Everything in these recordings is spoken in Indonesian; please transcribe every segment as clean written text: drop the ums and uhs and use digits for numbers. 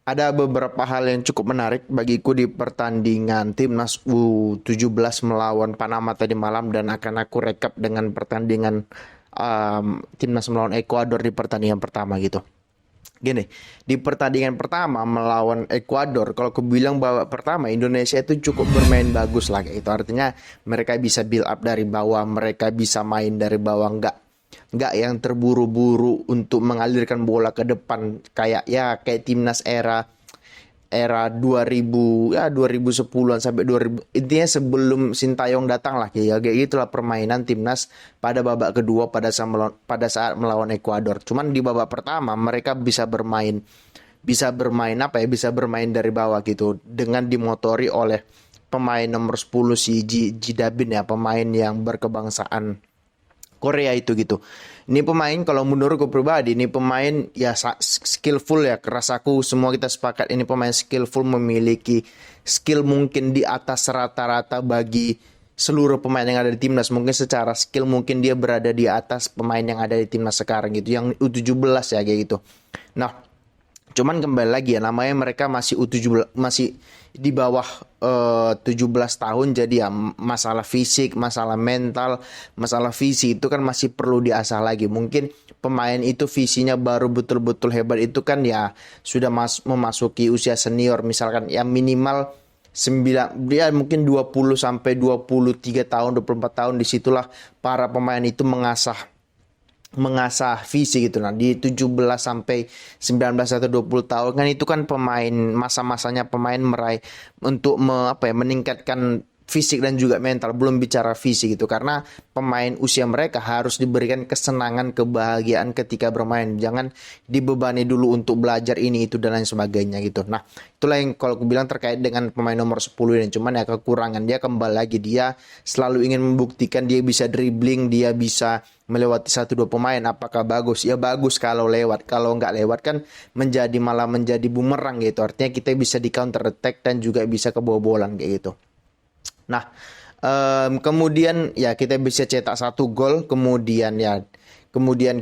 Ada beberapa hal yang cukup menarik bagiku di pertandingan timnas U17 melawan Panama tadi malam, dan akan aku rekap dengan pertandingan timnas melawan Ekuador di pertandingan pertama gitu. Gini, di pertandingan pertama melawan Ekuador, kalau aku bilang bahwa pertama Indonesia itu cukup bermain bagus lah kayak itu. Artinya mereka bisa build up dari bawah, mereka bisa main dari bawah, nggak yang terburu-buru untuk mengalirkan bola ke depan kayak timnas era era 2000 ya 2010-an sampai 2000, intinya sebelum Sintayong datang lah kayak gitulah permainan timnas pada babak kedua pada saat melawan Ekuador. Cuman di babak pertama mereka bisa bermain apa ya, bisa bermain dari bawah gitu dengan dimotori oleh pemain nomor 10 si Jidabin ya, pemain yang berkebangsaan Korea itu gitu. Ini pemain kalau menurutku pribadi ini pemain ya skillful ya. Kerasaku semua kita sepakat ini pemain skillful, memiliki skill mungkin di atas rata-rata bagi seluruh pemain yang ada di timnas. Mungkin secara skill mungkin dia berada di atas pemain yang ada di timnas sekarang gitu, yang U17 ya kayak gitu. Nah, cuman kembali lagi ya, namanya mereka masih U17, masih di bawah 17 tahun, jadi ya masalah fisik, masalah mental, masalah visi itu kan masih perlu diasah lagi. Mungkin pemain itu visinya baru betul-betul hebat itu kan ya sudah memasuki usia senior, misalkan ya minimal 9 dia mungkin 20 sampai 23 tahun, 24 tahun, disitulah para pemain itu mengasah visi gitu. Nah, di 17 sampai 19 atau 20 tahun kan itu kan pemain masa-masanya pemain meraih untuk meningkatkan fisik dan juga mental, belum bicara visi gitu. Karena pemain usia mereka harus diberikan kesenangan, kebahagiaan ketika bermain. Jangan dibebani dulu untuk belajar ini itu dan lain sebagainya gitu. Nah, itulah yang kalau aku bilang terkait dengan pemain nomor 10 ini. Cuman ya kekurangan dia kembali lagi, dia selalu ingin membuktikan dia bisa dribbling, dia bisa melewati satu dua pemain. Apakah bagus? Ya bagus kalau lewat. Kalau nggak lewat kan malah menjadi bumerang gitu. Artinya kita bisa di counter attack dan juga bisa kebobolan kayak gitu. Nah, kemudian ya kita bisa cetak satu gol, kemudian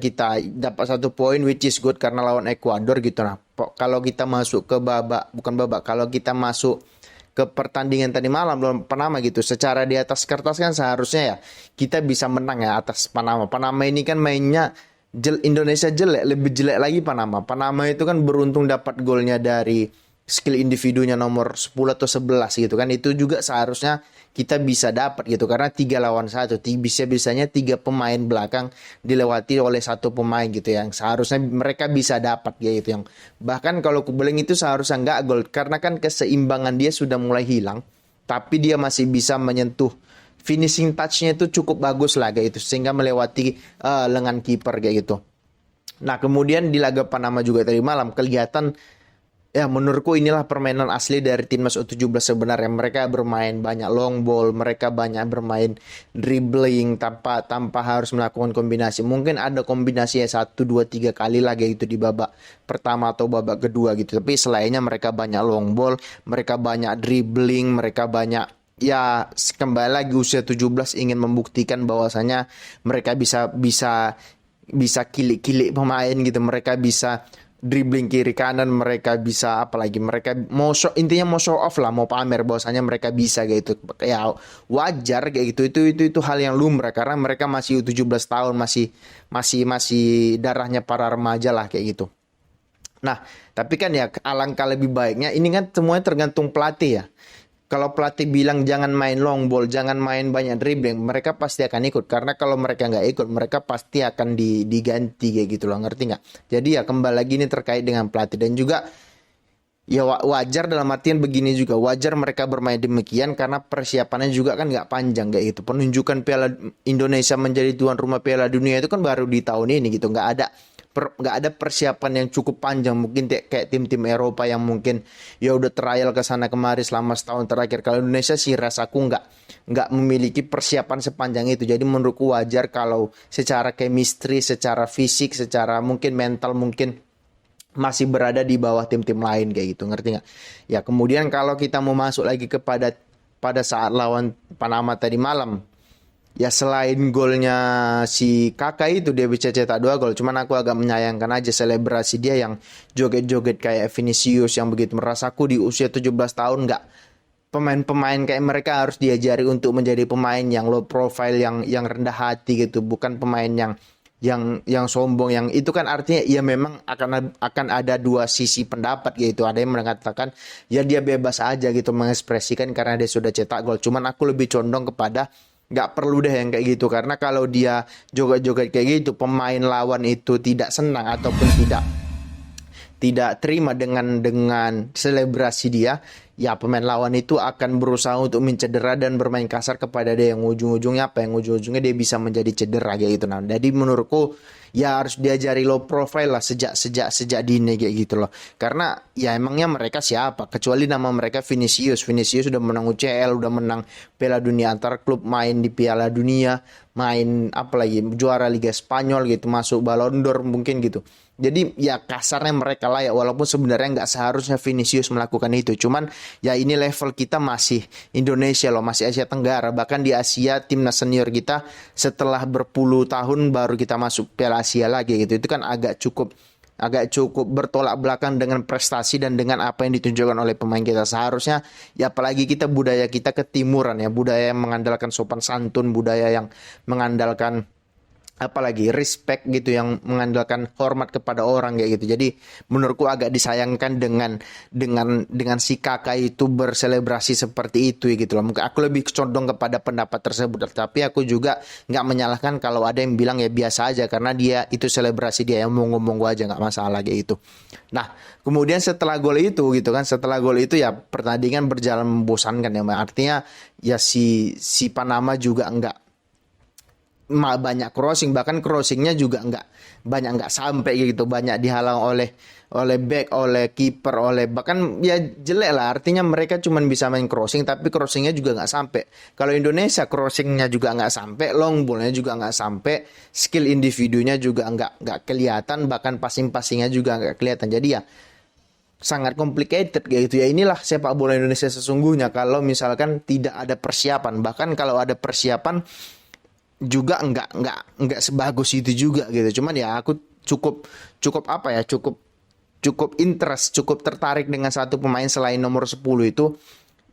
kita dapat satu poin which is good karena lawan Ekuador gitu. Nah, kalau kita masuk ke kalau kita masuk ke pertandingan tadi malam lawan Panama gitu, secara di atas kertas kan seharusnya ya kita bisa menang ya atas Panama. Panama ini kan mainnya Indonesia jelek, lebih jelek lagi Panama. Panama itu kan beruntung dapat golnya dari skill individunya nomor 10 atau 11 gitu kan. Itu juga seharusnya kita bisa dapat gitu karena 3 lawan 1, bisa-bisanya 3 pemain belakang dilewati oleh satu pemain gitu, yang seharusnya mereka bisa dapat gitu, yang bahkan kalau Kubeling itu seharusnya nggak gol karena kan keseimbangan dia sudah mulai hilang, tapi dia masih bisa menyentuh, finishing touch-nya itu cukup bagus lah kayak itu sehingga melewati lengan kiper kayak gitu. Nah, kemudian di laga Panama juga tadi malam kelihatan ya, menurutku inilah permainan asli dari timnas U17 sebenarnya. Mereka bermain banyak long ball, mereka banyak bermain dribbling tanpa harus melakukan kombinasi. Mungkin ada kombinasi ya 1, 2, 3 kali lagi itu di babak pertama atau babak kedua gitu. Tapi selainnya mereka banyak long ball, mereka banyak dribbling, mereka banyak ya kembali lagi usia 17 ingin membuktikan bahwasanya mereka bisa bisa bisa kilik-kilik pemain gitu. Mereka bisa dribbling kiri kanan, mereka bisa apalagi mereka mau show, intinya mau show off lah, mau pamer bahwasanya mereka bisa kayak gitu. Ya wajar kayak gitu, itu hal yang lumrah karena mereka masih 17 tahun, masih darahnya para remaja lah kayak gitu. Nah, tapi kan ya alangkah lebih baiknya, ini kan semuanya tergantung pelatih ya. Kalau pelatih bilang jangan main long ball, jangan main banyak dribbling, mereka pasti akan ikut. Karena kalau mereka nggak ikut, mereka pasti akan diganti kayak gitu loh, ngerti nggak? Jadi ya kembali lagi ini terkait dengan pelatih. Dan juga ya wajar dalam artian begini juga, wajar mereka bermain demikian karena persiapannya juga kan nggak panjang kayak gitu. Penunjukan Piala Indonesia menjadi tuan rumah Piala Dunia itu kan baru di tahun ini gitu, nggak ada persiapan yang cukup panjang mungkin kayak tim-tim Eropa yang mungkin ya udah trial ke sana kemari selama setahun terakhir. Kalau Indonesia sih rasaku nggak memiliki persiapan sepanjang itu. Jadi menurutku wajar kalau secara chemistry, secara fisik, secara mungkin mental mungkin masih berada di bawah tim-tim lain kayak gitu, ngerti nggak? Ya kemudian kalau kita mau masuk lagi pada saat lawan Panama tadi malam, ya selain golnya si Kakak itu dia bisa cetak 2 gol, cuman aku agak menyayangkan aja selebrasi dia yang joget-joget kayak Vinicius yang begitu. Merasaku di usia 17 tahun nggak, pemain-pemain kayak mereka harus diajari untuk menjadi pemain yang low profile, yang rendah hati gitu, bukan pemain yang sombong. Yang itu kan artinya ya memang akan ada dua sisi pendapat gitu. Ada yang mengatakan ya dia bebas aja gitu mengekspresikan karena dia sudah cetak gol. Cuman aku lebih condong kepada nggak perlu deh yang kayak gitu, karena kalau dia joget-joget kayak gitu, pemain lawan itu tidak senang ataupun tidak tidak terima dengan selebrasi dia, ya pemain lawan itu akan berusaha untuk mencedera dan bermain kasar kepada dia, yang ujung-ujungnya apa? Yang ujung-ujungnya dia bisa menjadi cedera kayak gitu. Nah, jadi menurutku ya harus diajari low profile lah sejak dini kayak gitu loh. Karena ya emangnya mereka siapa? Kecuali nama mereka Vinicius. Vinicius sudah menang UCL, udah menang Piala Dunia antar klub, main di Piala Dunia, main apalagi juara Liga Spanyol gitu, masuk Ballon d'Or mungkin gitu. Jadi ya kasarnya mereka layak, walaupun sebenarnya nggak seharusnya Vinicius melakukan itu. Cuman ya ini level kita masih Indonesia loh, masih Asia Tenggara. Bahkan di Asia timnas senior kita setelah berpuluh tahun baru kita masuk Piala Asia lagi gitu. Itu kan agak cukup bertolak belakang dengan prestasi dan dengan apa yang ditunjukkan oleh pemain kita. Seharusnya ya apalagi kita, budaya kita ketimuran ya, budaya yang mengandalkan sopan santun, budaya yang mengandalkan apalagi respect gitu, yang mengandalkan hormat kepada orang kayak gitu. Jadi menurutku agak disayangkan dengan si Kakak itu berselebrasi seperti itu gitu loh. Mungkin aku lebih condong kepada pendapat tersebut, tapi aku juga nggak menyalahkan kalau ada yang bilang ya biasa aja karena dia itu selebrasi dia, yang mau ngomong gua aja nggak masalah kayak gitu. Nah, kemudian setelah gol itu gitu kan, setelah gol itu ya pertandingan berjalan membosankan ya. Artinya ya si Panama juga nggak banyak crossing, bahkan crossingnya juga nggak sampai gitu, banyak dihalang oleh back, oleh kiper, oleh bahkan ya jelek lah. Artinya mereka cuma bisa main crossing tapi crossingnya juga nggak sampai. Kalau Indonesia crossingnya juga nggak sampai, long ballnya juga nggak sampai, skill individunya juga nggak kelihatan, bahkan passingnya juga nggak kelihatan. Jadi ya sangat complicated kayak gitu ya. Inilah sepak bola Indonesia sesungguhnya kalau misalkan tidak ada persiapan. Bahkan kalau ada persiapan juga nggak sebagus itu juga gitu. Cuman ya aku cukup cukup apa ya cukup cukup interest, cukup tertarik dengan satu pemain selain nomor 10 itu,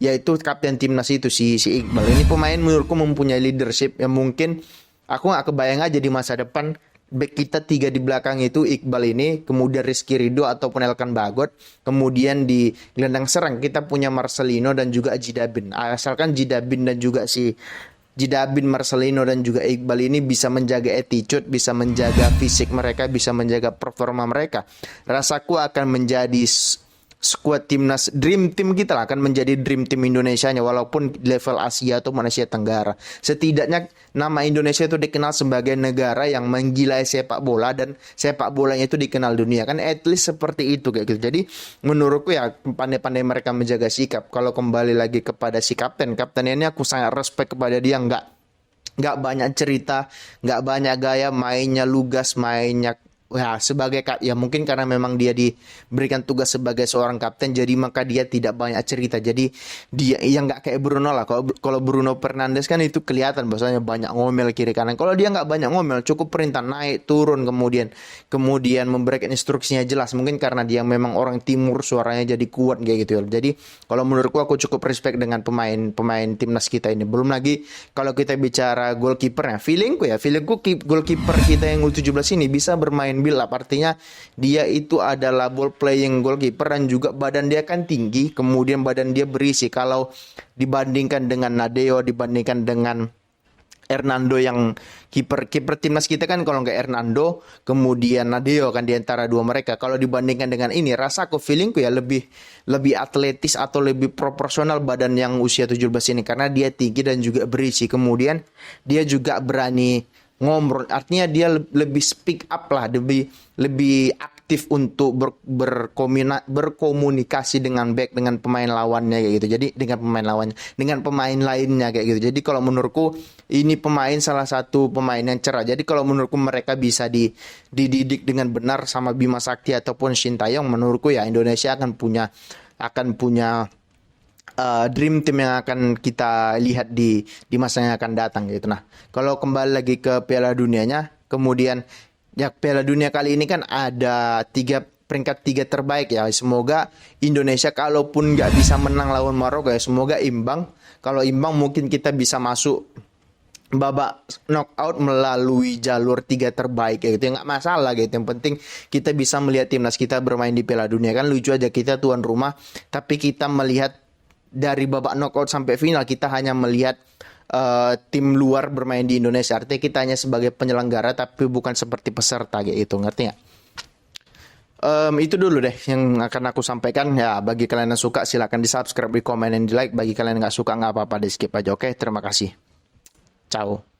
yaitu kapten timnas itu si Iqbal. Ini pemain menurutku mempunyai leadership yang mungkin aku nggak kebayang aja di masa depan back kita 3 di belakang itu Iqbal ini, kemudian Rizky Ridho ataupun Elkan Bagot, kemudian di gelandang serang kita punya Marcelino dan juga Jidabin. Asalkan Jidabin dan juga Jidabin, Marcelino dan juga Iqbal ini bisa menjaga attitude, bisa menjaga fisik mereka, bisa menjaga performa mereka, rasaku akan menjadi squad timnas dream team kita lah, akan menjadi dream team Indonesianya walaupun level Asia atau Asia Tenggara. Setidaknya nama Indonesia itu dikenal sebagai negara yang menggilai sepak bola dan sepak bolanya itu dikenal dunia, kan at least seperti itu kayak gitu. Jadi menurutku ya pandai-pandai mereka menjaga sikap. Kalau kembali lagi kepada si kapten ini, aku sangat respect kepada dia. Nggak banyak cerita, nggak banyak gaya, mainnya lugas, mainnya ya sebagai ya mungkin karena memang dia diberikan tugas sebagai seorang kapten, jadi maka dia tidak banyak cerita. Jadi dia yang nggak kayak Bruno lah. Kalau Bruno Fernandes kan itu kelihatan bahwasanya banyak ngomel kiri kanan. Kalau dia nggak banyak ngomel, cukup perintah naik turun, kemudian memberikan instruksinya jelas. Mungkin karena dia memang orang timur, suaranya jadi kuat kayak gitu. Jadi kalau menurutku aku cukup respect dengan pemain timnas kita ini. Belum lagi kalau kita bicara goalkeepernya, feelingku goalkeeper kita yang U17 ini bisa bermain build up. Artinya dia itu adalah ball playing goalkeeper dan juga badan dia kan tinggi, kemudian badan dia berisi. Kalau dibandingkan dengan Nadeo, dibandingkan dengan Hernando, yang kiper timnas kita kan kalau nggak Hernando kemudian Nadeo kan di antara dua mereka. Kalau dibandingkan dengan ini, rasaku feelingku ya lebih atletis atau lebih proporsional badan yang usia 17 ini, karena dia tinggi dan juga berisi. Kemudian dia juga berani ngomong, artinya dia lebih speak up lah, lebih aktif untuk berkomunikasi dengan back, dengan pemain lawannya kayak gitu. Jadi dengan pemain lainnya kayak gitu. Jadi kalau menurutku ini salah satu pemain yang cerah. Jadi kalau menurutku mereka bisa dididik dengan benar sama Bima Sakti ataupun Shin Taeyong, menurutku ya Indonesia akan punya dream team yang akan kita lihat di masa yang akan datang gitu. Nah, kalau kembali lagi ke Piala Dunianya, kemudian ya Piala Dunia kali ini kan ada peringkat tiga terbaik ya. Semoga Indonesia kalaupun nggak bisa menang lawan Maroko ya, semoga imbang. Kalau imbang mungkin kita bisa masuk babak knockout melalui jalur tiga terbaik ya gitu, nggak masalah gitu, yang penting kita bisa melihat timnas kita bermain di Piala Dunia. Kan lucu aja, kita tuan rumah tapi kita melihat dari babak knockout sampai final kita hanya melihat tim luar bermain di Indonesia, artinya kita hanya sebagai penyelenggara tapi bukan seperti peserta gitu, ngerti nggak? Itu dulu deh yang akan aku sampaikan ya. Bagi kalian yang suka silahkan di subscribe, di komen, dan di like. Bagi kalian yang nggak suka nggak apa-apa, di skip aja. Oke, terima kasih. Ciao.